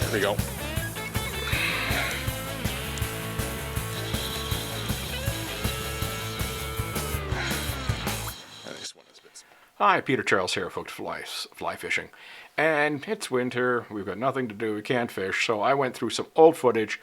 There we go. Hi, Peter Charles here, folks, fly fishing. And it's winter, we've got nothing to do, we can't fish, so I went through some old footage,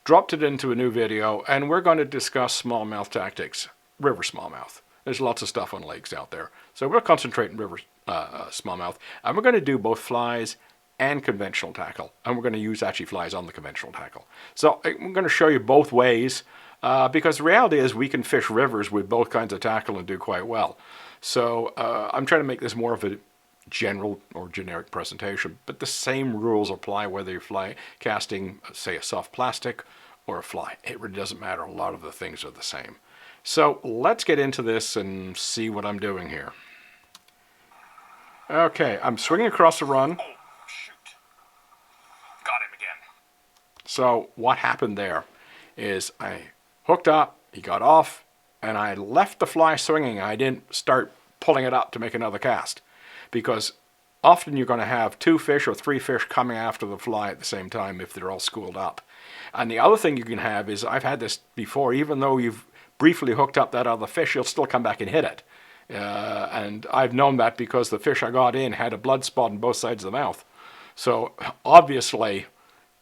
dropped it into a new video, and we're going to discuss smallmouth tactics, river smallmouth. There's lots of stuff on lakes out there. So we're concentrating river smallmouth, and we're going to do both flies and conventional tackle. And we're going to use actually flies on the conventional tackle. So I'm going to show you both ways, because the reality is we can fish rivers with both kinds of tackle and do quite well. So I'm trying to make this more of a general or generic presentation, but the same rules apply whether you're fly casting, say, a soft plastic or a fly. It really doesn't matter. A lot of the things are the same. So let's get into this and see what I'm doing here. Okay, I'm swinging across the run. Oh, shoot. Got him again. So what happened there is I hooked up, he got off, and I left the fly swinging. I didn't start pulling it up to make another cast, because often you're going to have 2 fish or 3 fish coming after the fly at the same time if they're all schooled up. And the other thing you can have is, I've had this before, even though you've briefly hooked up that other fish, you'll still come back and hit it. And I've known that because the fish I got in had a blood spot on both sides of the mouth. So obviously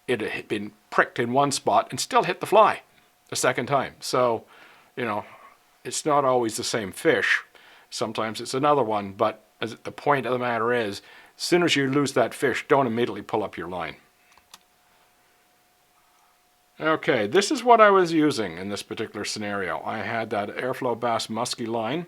it had been pricked in one spot and still hit the fly the second time. So, you know, it's not always the same fish. Sometimes it's another one, but the point of the matter is, as soon as you lose that fish, don't immediately pull up your line. Okay, this is what I was using in this particular scenario. I had that Airflow Bass Musky line,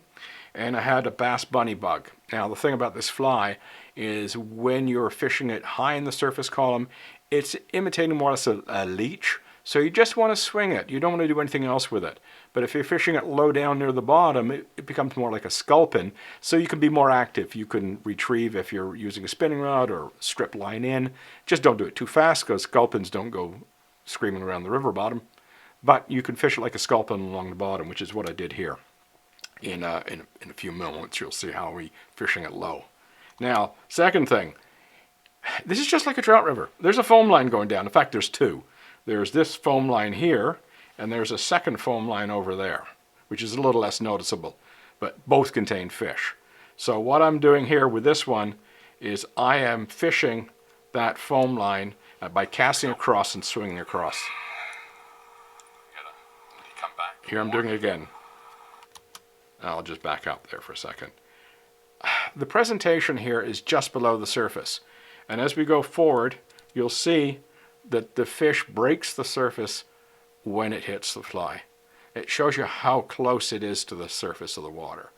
and I had a Bass Bunny Bug. Now, the thing about this fly is when you're fishing it high in the surface column, it's imitating more or less a leech. So you just want to swing it. You don't want to do anything else with it. But if you're fishing it low down near the bottom, it becomes more like a sculpin. So you can be more active. You can retrieve if you're using a spinning rod or strip line in. Just don't do it too fast, because sculpins don't go screaming around the river bottom. But you can fish it like a sculpin along the bottom, which is what I did here. In a few moments, you'll see how we're fishing it low. Now, second thing, this is just like a trout river. There's a foam line going down. In fact, there's 2. There's this foam line here, and there's a second foam line over there, which is a little less noticeable, but both contain fish. So what I'm doing here with this one is I am fishing that foam line by casting across and swinging across. Come back. Here I'm doing it again. I'll just back up there for a second. The presentation here is just below the surface, and as we go forward, you'll see that the fish breaks the surface when it hits the fly. It shows you how close it is to the surface of the water.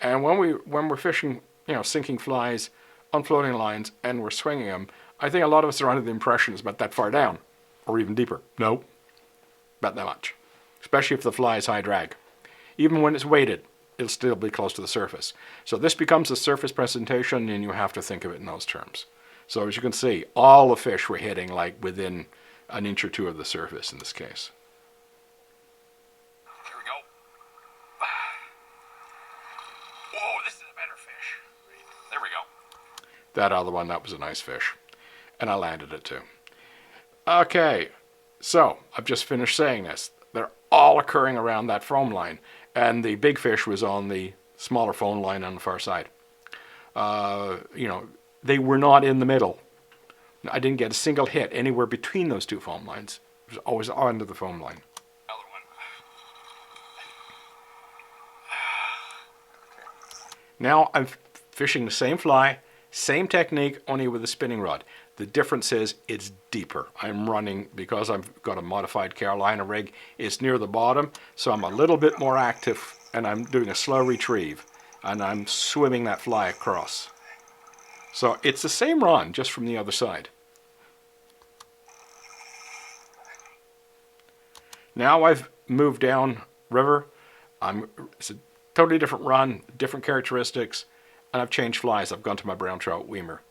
And when we're fishing, you know, sinking flies on floating lines and we're swinging them, I think a lot of us are under the impression it's about that far down, or even deeper. No, about that much. Especially if the fly is high drag. Even when it's weighted, it'll still be close to the surface. So this becomes a surface presentation, and you have to think of it in those terms. So as you can see, all the fish were hitting like within an inch or 2 of the surface in this case. Here we go. Whoa, this is a better fish. There we go. That other one, that was a nice fish. And I landed it too. Okay, so I've just finished saying this. They're all occurring around that foam line. And the big fish was on the smaller foam line on the far side. You know, they were not in the middle. I didn't get a single hit anywhere between those 2 foam lines. It was always onto the foam line. Another one. Now I'm fishing the same fly, same technique, only with a spinning rod. The difference is it's deeper. I'm running, because I've got a modified Carolina rig, it's near the bottom, so I'm a little bit more active, and I'm doing a slow retrieve, and I'm swimming that fly across. So it's the same run, just from the other side. Now I've moved down river. It's a totally different run, different characteristics, and I've changed flies. I've gone to my brown trout Weimer.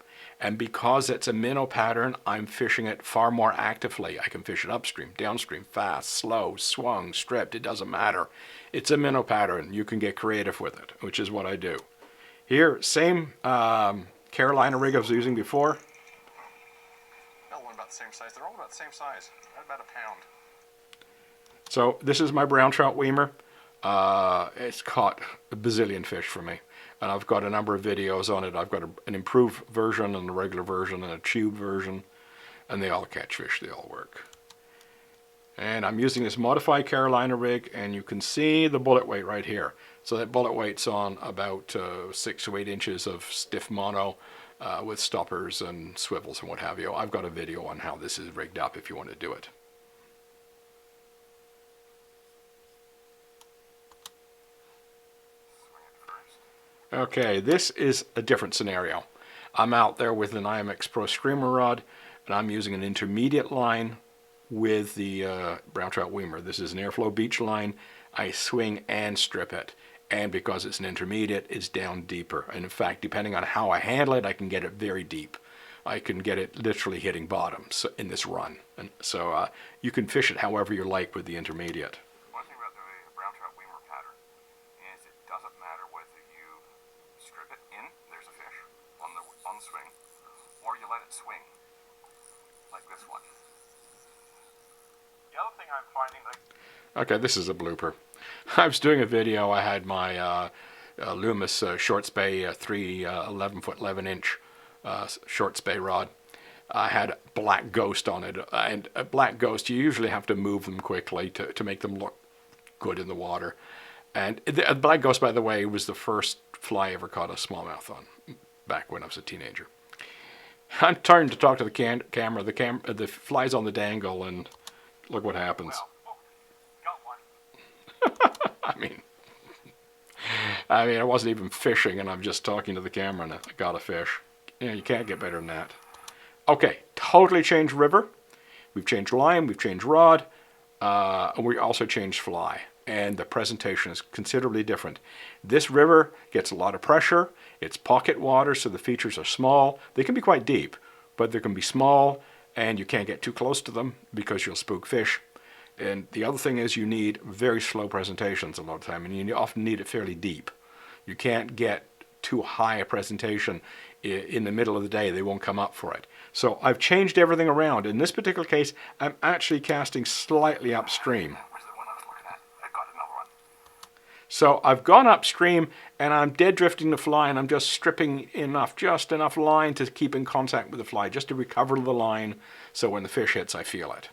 And because it's a minnow pattern, I'm fishing it far more actively. I can fish it upstream, downstream, fast, slow, swung, stripped, it doesn't matter. It's a minnow pattern. You can get creative with it, which is what I do. Here, same Carolina rig I was using before. Hello. another one about the same size. They're all about the same size, about a pound. So this is my brown trout weimer. It's caught a bazillion fish for me. And I've got a number of videos on it. I've got an improved version and a regular version and a tube version. And they all catch fish. They all work. And I'm using this modified Carolina rig, and you can see the bullet weight right here. So that bullet weight's on about 6 to 8 inches of stiff mono with stoppers and swivels and what have you. I've got a video on how this is rigged up if you want to do it. Okay, this is a different scenario. I'm out there with an IMX Pro Screamer rod, and I'm using an intermediate line with the brown trout weimer. This is an airflow beach line. I swing and strip it, and because it's an intermediate, it's down deeper. And in fact, depending on how I handle it, I can get it very deep. I can get it literally hitting bottom in this run. And so you can fish it however you like with the intermediate. One thing about the brown trout weimer pattern is it doesn't matter whether you strip it in, there's a fish on the swing, or you let it swing, like this one. The other thing I'm finding, Okay, this is a blooper. I was doing a video. I had my Loomis short spay 11-foot 11-inch short spay rod. I had Black Ghost on it, and a Black Ghost, you usually have to move them quickly to make them look good in the water. And the Black Ghost, by the way, was the first fly I ever caught a smallmouth on, back when I was a teenager. I turned to talk to the camera. The fly's on the dangle, and look what happens. well, got one. I mean, I wasn't even fishing, and I'm just talking to the camera, and I got a fish. You can't get better than that. Okay, totally changed river. We've changed line, we've changed rod, and we also changed fly. And the presentation is considerably different. This river gets a lot of pressure. It's pocket water, so the features are small. They can be quite deep, but they can be small, and you can't get too close to them because you'll spook fish. And the other thing is you need very slow presentations a lot of the time, and you often need it fairly deep. You can't get too high a presentation in the middle of the day. They won't come up for it. So I've changed everything around. In this particular case, I'm actually casting slightly upstream. Where's the one I was looking at? I got another one. So I've gone upstream, and I'm dead drifting the fly, and I'm just stripping just enough line to keep in contact with the fly, just to recover the line, so when the fish hits, I feel it.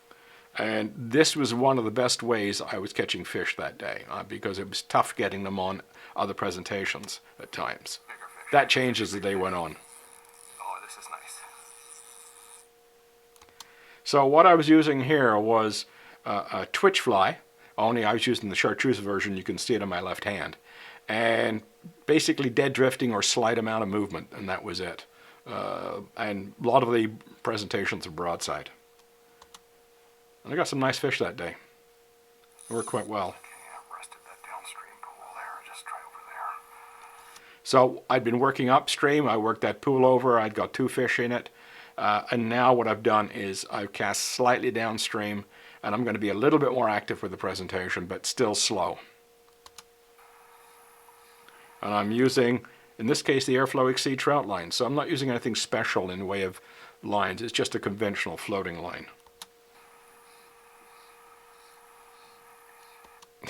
And this was one of the best ways I was catching fish that day, because it was tough getting them on other presentations at times. That changed as the day went on. Oh, this is nice. So what I was using here was a twitch fly, only I was using the chartreuse version. You can see it on my left hand. And basically dead drifting or slight amount of movement, and that was it. And a lot of the presentations are broadside. And I got some nice fish that day. It worked quite well. Okay, I rested that downstream pool there. Just try over there. So I'd been working upstream. I worked that pool over. I'd got 2 fish in it. And now what I've done is I've cast slightly downstream, and I'm going to be a little bit more active with the presentation, but still slow. And I'm using, in this case, the Airflow XC trout line. So I'm not using anything special in the way of lines. It's just a conventional floating line.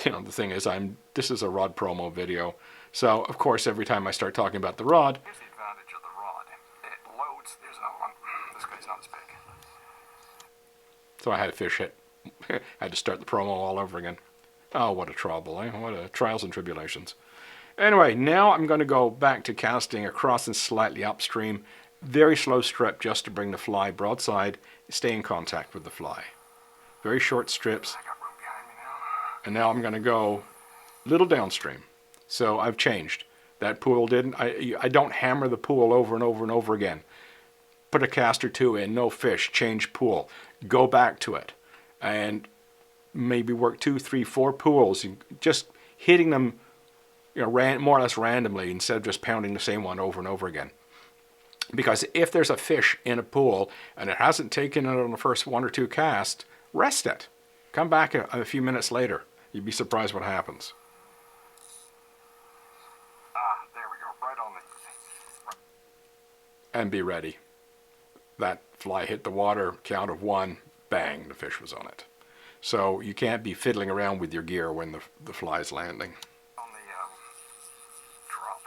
You know, the thing is, this is a rod promo video. So, of course, every time I start talking about the rod... Here's the advantage of the rod. It loads. There's another one. This guy's not as big. So I had a fish hit. I had to start the promo all over again. Oh, what a trouble, eh? What a trials and tribulations. Anyway, now I'm going to go back to casting across and slightly upstream. Very slow strip just to bring the fly broadside, stay in contact with the fly. Very short strips. I got room behind me now. And now I'm going to go a little downstream. So I've changed. That pool didn't, I don't hammer the pool over and over and over again. Put a cast or 2 in, no fish, change pool. Go back to it. And maybe work 2, 3, 4 pools. And just hitting them, you know, more or less randomly instead of just pounding the same one over and over again. Because if there's a fish in a pool and it hasn't taken it on the first 1 or 2 casts, rest it. Come back a few minutes later. You'd be surprised what happens. There we go. Right on the... And be ready. That fly hit the water, count of one, bang, the fish was on it. So you can't be fiddling around with your gear when the fly's landing. On the drop.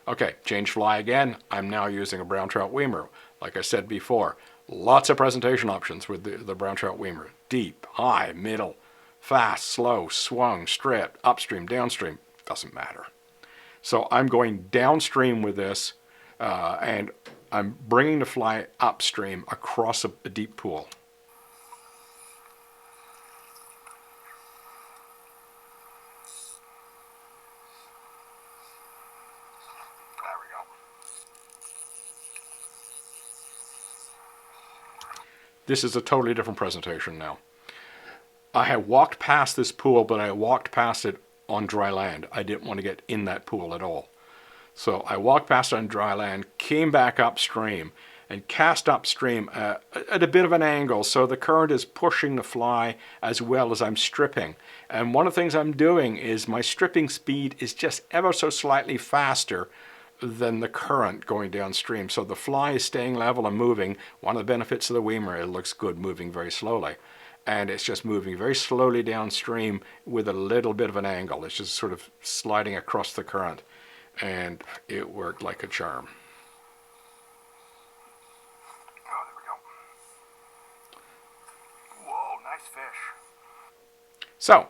Okay, change fly again. I'm now using a brown trout weimer. Like I said before, lots of presentation options with the brown trout weimer. Deep, high, middle, fast, slow, swung, stripped, upstream, downstream, doesn't matter. So I'm going downstream with this, and I'm bringing the fly upstream across a deep pool. There we go. This is a totally different presentation now. I had walked past this pool, but I walked past it on dry land. I didn't want to get in that pool at all. So I walked past it on dry land, came back upstream, and cast upstream at a bit of an angle, so the current is pushing the fly as well as I'm stripping. And one of the things I'm doing is my stripping speed is just ever so slightly faster than the current going downstream. So the fly is staying level and moving. One of the benefits of the weimer, it looks good moving very slowly. And it's just moving very slowly downstream with a little bit of an angle. It's just sort of sliding across the current. And it worked like a charm. Oh, there we go. Whoa, nice fish. So,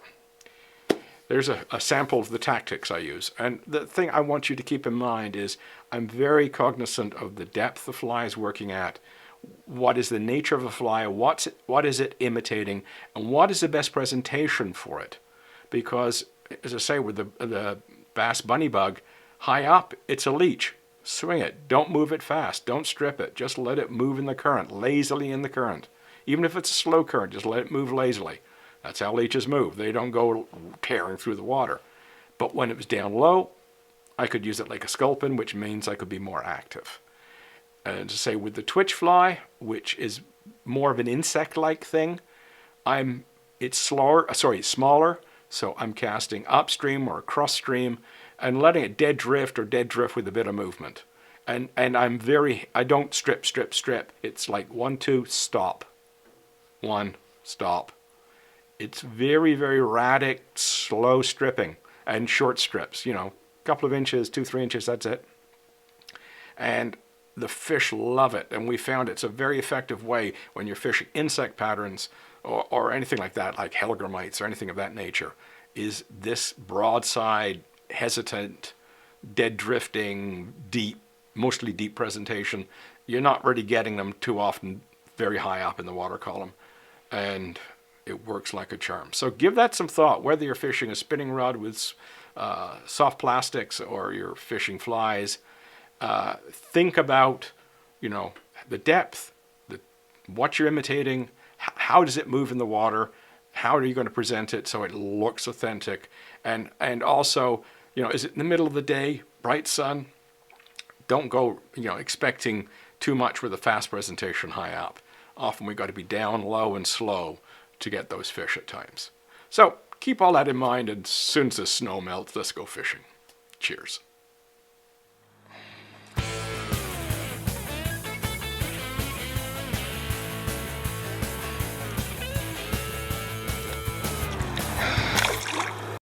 there's a sample of the tactics I use. And the thing I want you to keep in mind is I'm very cognizant of the depth the fly is working at, what is the nature of a fly, what is it imitating, and what is the best presentation for it. Because, as I say, with the bass bunny bug, high up, it's a leech. Swing it. Don't move it fast. Don't strip it. Just let it move in the current, lazily in the current. Even if it's a slow current, just let it move lazily. That's how leeches move. They don't go tearing through the water. But when it was down low, I could use it like a sculpin, which means I could be more active. And to say with the twitch fly, which is more of an insect-like thing, it's smaller, so I'm casting upstream or cross stream and letting it dead drift with a bit of movement. And I don't strip. It's like 1, 2, stop. 1, stop. It's very, very erratic, slow stripping and short strips, a couple of inches, 2, 3 inches, that's it. And the fish love it, and we found it's a very effective way when you're fishing insect patterns or anything like that, like hellgrammites or anything of that nature, is this broadside, hesitant, dead drifting, deep, mostly deep presentation. You're not really getting them too often very high up in the water column, and it works like a charm. So give that some thought, whether you're fishing a spinning rod with soft plastics or you're fishing flies. Think about, the depth, what you're imitating, how does it move in the water, how are you going to present it so it looks authentic, and also, is it in the middle of the day, bright sun? Don't go, expecting too much with a fast presentation high up. Often we've got to be down low and slow to get those fish at times. So keep all that in mind, and as soon as the snow melts, let's go fishing. Cheers.